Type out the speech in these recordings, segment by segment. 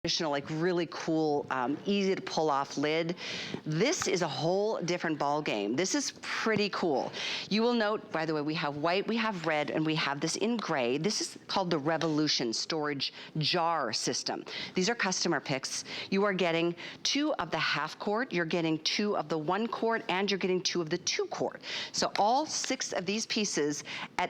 traditional, like really cool, easy to pull off lid. This is a whole different ball game. This is pretty cool. You will note, by the way, we have white, we have red, and we have this in gray. This is called the Revolution storage jar system. These are customer picks. You are getting 2 of the half quart, you're getting 2 of the 1 quart, and you're getting 2 of the 2 quart. So all 6 of these pieces at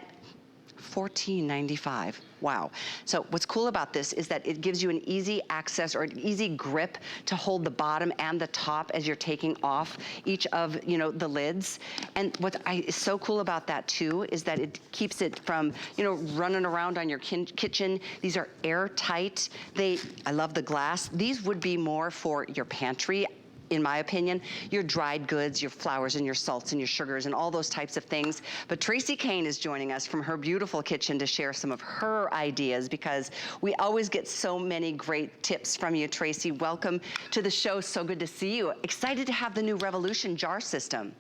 $14.95. Wow. So what's cool about this is that it gives you an easy access or an easy grip to hold the bottom and the top as you're taking off each of, the lids. And what is so cool about that too is that it keeps it from, running around on your kitchen. These are airtight. I love the glass. These would be more for your pantry, in my opinion, your dried goods, your flours and your salts and your sugars and all those types of things. But Tracy Kane is joining us from her beautiful kitchen to share some of her ideas, because we always get so many great tips from you, Tracy. Welcome to the show. So good to see you. Excited to have the new Revolution jar system.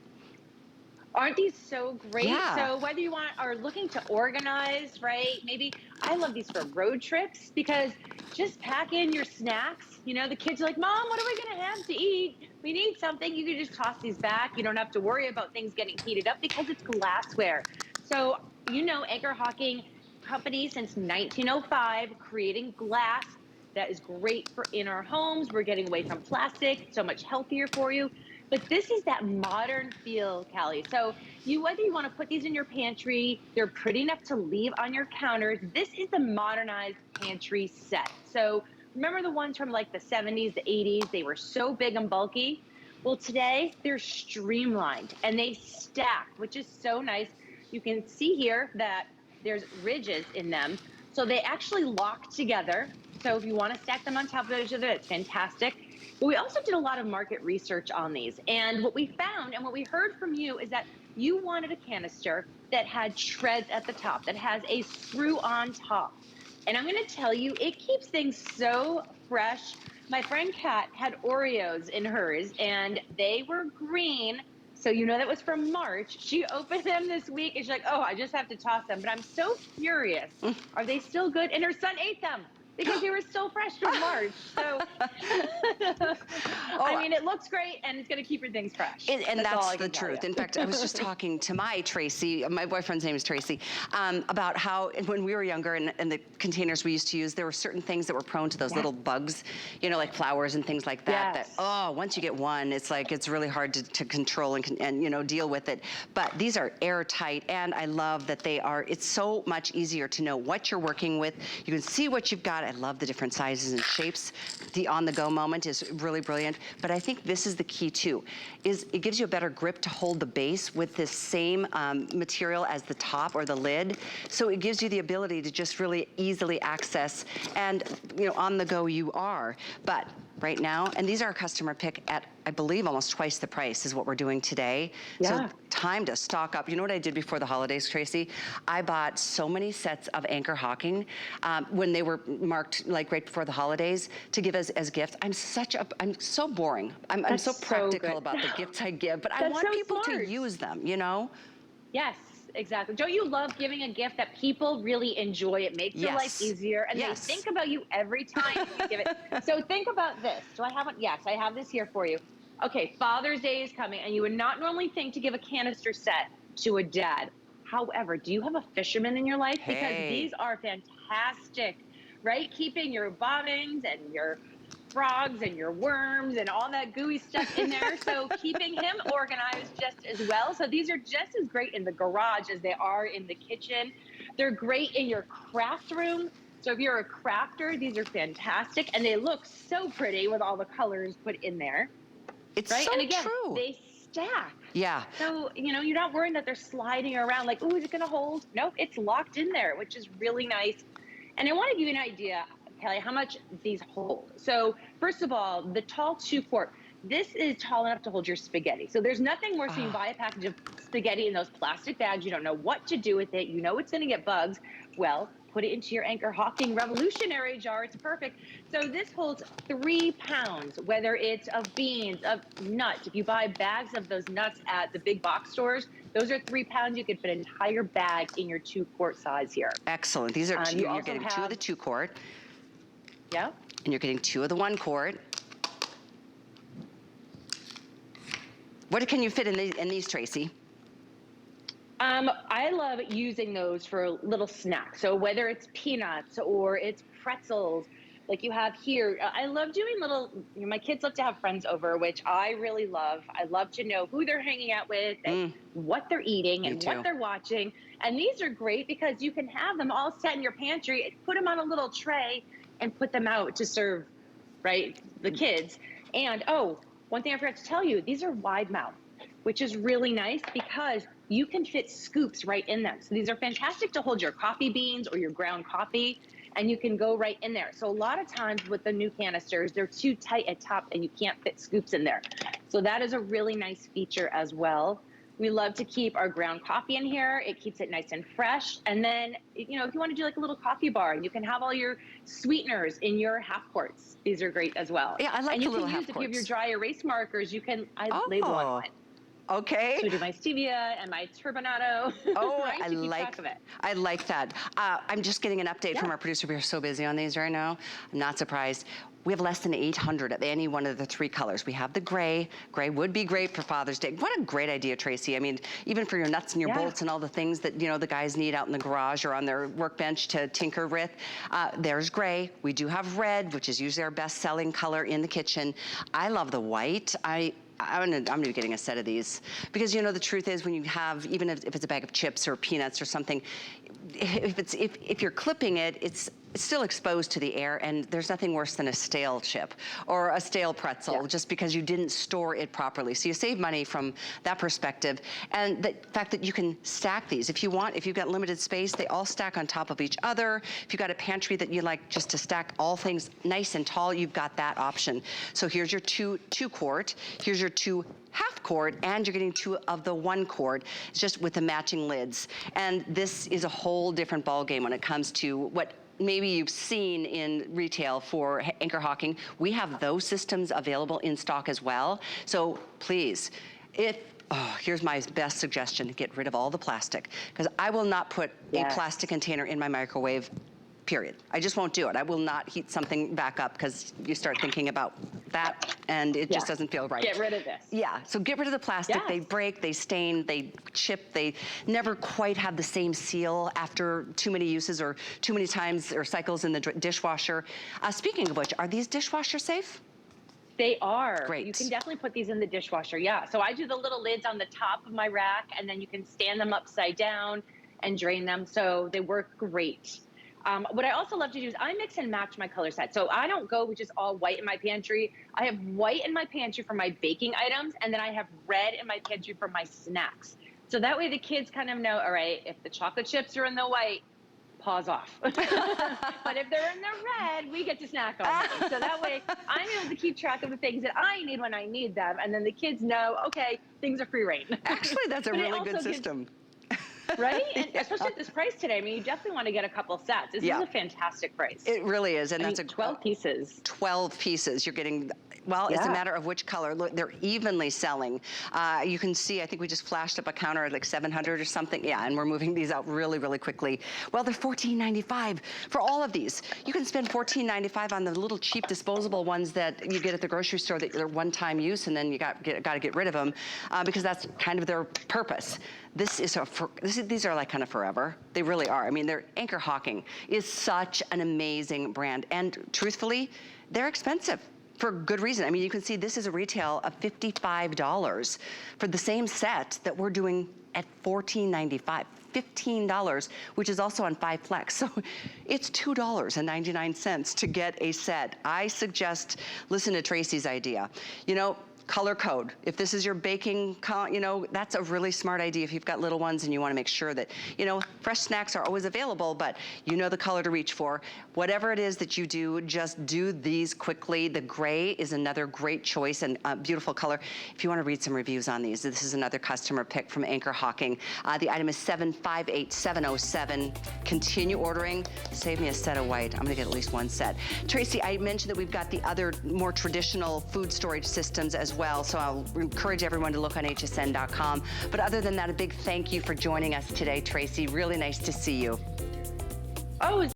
Aren't these so great? Yeah. So whether you are looking to organize, right? Maybe I love these for road trips, because just pack in your snacks. The kids are like, Mom, what are we gonna have to eat? We need something. You can just toss these back. You don't have to worry about things getting heated up because it's glassware. So, Anchor Hocking Company since 1905, creating glass that is great for in our homes. We're getting away from plastic, so much healthier for you. But this is that modern feel, Callie. So whether you want to put these in your pantry, they're pretty enough to leave on your counters. This is the Modernized Pantry Set. So remember the ones from like the 70s, the 80s? They were so big and bulky. Well, today they're streamlined and they stack, which is so nice. You can see here that there's ridges in them. So they actually lock together. So if you want to stack them on top of each other, it's fantastic. But we also did a lot of market research on these. And what we found and what we heard from you is that you wanted a canister that had treads at the top, that has a screw on top. And I'm going to tell you, it keeps things so fresh. My friend Kat had Oreos in hers, and they were green. So that was from March. She opened them this week, and she's like, oh, I just have to toss them. But I'm so curious. Are they still good? And her son ate them, because they were still fresh from March. So, I mean, it looks great, and it's going to keep your things fresh. And that's the truth. In fact, I was just talking to my boyfriend's name is Tracy, about how when we were younger and the containers we used to use, there were certain things that were prone to those little bugs, like flowers and things like that, that once you get one, it's like, it's really hard to control and deal with it. But these are airtight, and I love that it's so much easier to know what you're working with. You can see what you've got. I love the different sizes and shapes. The on-the-go moment is really brilliant. But I think this is the key too, is it gives you a better grip to hold the base with this same material as the top or the lid. So it gives you the ability to just really easily access, and on the go you are. But right now, and these are a customer pick at, I believe, almost twice the price is what we're doing today. Yeah. So time to stock up. You know what I did before the holidays, Tracy? I bought so many sets of Anchor Hocking when they were marked like right before the holidays to give as gifts. I'm so boring. I'm so practical about the gifts I give, but I want people to use them, Yes. Exactly. Don't you love giving a gift that people really enjoy? It makes your life easier, and they think about you every time you give it. So think about this. Do I have one? Yes, I have this here for you. Okay, Father's Day is coming, and you would not normally think to give a canister set to a dad. However, do you have a fisherman in your life? Because these are fantastic, right? Keeping your bobbins and your frogs and your worms and all that gooey stuff in there. So keeping him organized just as well. So these are just as great in the garage as they are in the kitchen. They're great in your craft room. So if you're a crafter, these are fantastic. And they look so pretty with all the colors put in there. It's right? so And again, true. they stack. Yeah. So, you're not worrying that they're sliding around like, oh, is it going to hold? No, it's locked in there, which is really nice. And I want to give you an idea, Kelly, how much these hold. So first of all, the tall 2-quart, this is tall enough to hold your spaghetti. So there's nothing worse than you buy a package of spaghetti in those plastic bags. You don't know what to do with it. You know it's going to get bugs. Well, put it into your Anchor Hocking Revolutionary jar. It's perfect. So this holds 3 pounds, whether it's of beans, of nuts. If you buy bags of those nuts at the big box stores, those are 3 pounds. You could fit an entire bag in your 2-quart size here. Excellent. These are you're getting 2 of the 2-quart. Yeah. And you're getting 2 of the 1 quart. What can you fit in these, Tracy? I love using those for little snacks. So whether it's peanuts or it's pretzels, like you have here, I love doing little, my kids love to have friends over, which I really love. I love to know who they're hanging out with and what they're eating and what they're watching. And these are great because you can have them all set in your pantry, put them on a little tray and put them out to serve, right, the kids. And one thing I forgot to tell you, these are wide mouth, which is really nice because you can fit scoops right in them. So these are fantastic to hold your coffee beans or your ground coffee, and you can go right in there. So a lot of times with the new canisters, they're too tight at top and you can't fit scoops in there. So that is a really nice feature as well. We love to keep our ground coffee in here. It keeps it nice and fresh. And then, if you want to do like a little coffee bar, you can have all your sweeteners in your half quarts. These are great as well. Yeah, I like the little half quarts. And you can use, if you have your dry erase markers, I label on mine. Okay. So I do my stevia and my turbinado. Oh, right, I like that. I'm just getting an update from our producer. We're so busy on these right now. I'm not surprised. We have less than 800 of any one of the 3 colors. We have the gray. Gray would be great for Father's Day. What a great idea, Tracy. I mean, even for your nuts and your bolts and all the things that, the guys need out in the garage or on their workbench to tinker with. There's gray. We do have red, which is usually our best-selling color in the kitchen. I love the white. I'm gonna be getting a set of these because the truth is when you have, even if it's a bag of chips or peanuts or something, if you're clipping it, it's still exposed to the air, and there's nothing worse than a stale chip or a stale pretzel just because you didn't store it properly. So you save money from that perspective. And the fact that you can stack these, if you've got limited space, they all stack on top of each other. If you've got a pantry that you like just to stack all things nice and tall, you've got that option. So here's your two quart, here's your 2 half quart, and you're getting 2 of the 1 quart, just with the matching lids. And this is a whole different ballgame when it comes to what maybe you've seen in retail for Anchor Hocking. We have those systems available in stock as well. So please, here's my best suggestion: get rid of all the plastic, because I will not put a plastic container in my microwave. Period. I just won't do it. I will not heat something back up because you start thinking about that and it just doesn't feel right. Get rid of this. Yeah, so get rid of the plastic. Yes. They break, they stain, they chip, they never quite have the same seal after too many uses or too many times or cycles in the dishwasher. Speaking of which, are these dishwasher safe? They are. Great. You can definitely put these in the dishwasher, So I do the little lids on the top of my rack, and then you can stand them upside down and drain them, so they work great. What I also love to do is I mix and match my color set. So I don't go with just all white in my pantry. I have white in my pantry for my baking items, and then I have red in my pantry for my snacks. So that way the kids kind of know, all right, if the chocolate chips are in the white, pause off. But if they're in the red, we get to snack on them. So that way I'm able to keep track of the things that I need when I need them. And then the kids know, okay, things are free reign. Actually, that's a really good system. Right? And especially at this price today, I mean, you definitely want to get a couple sets. This is a fantastic price. It really is. And that's 12 pieces. 12 pieces. You're getting, it's a matter of which color. Look, they're evenly selling. You can see, I think we just flashed up a counter at like 700 or something. Yeah, and we're moving these out really, really quickly. Well, they're $14.95 for all of these. You can spend $14.95 on the little cheap disposable ones that you get at the grocery store that are one-time use, and then you got to get rid of them because that's kind of their purpose. These are like kind of forever. They really are. I mean, Anchor Hocking is such an amazing brand, and truthfully, they're expensive for good reason. I mean, you can see this is a retail of $55 for the same set that we're doing at $14.95. $15, which is also on 5 Flex. So it's $2.99 to get a set. I suggest listen to Tracy's idea. Color code. If this is your baking, that's a really smart idea if you've got little ones and you want to make sure that, fresh snacks are always available, but you know the color to reach for. Whatever it is that you do, just do these quickly. The gray is another great choice and a beautiful color. If you want to read some reviews on these, this is another customer pick from Anchor Hocking. The item is 758707. Continue ordering. Save me a set of white. I'm going to get at least 1 set. Tracy, I mentioned that we've got the other more traditional food storage systems as well, so I'll encourage everyone to look on hsn.com. But other than that, a big thank you for joining us today, Tracy. Really nice to see you. Oh,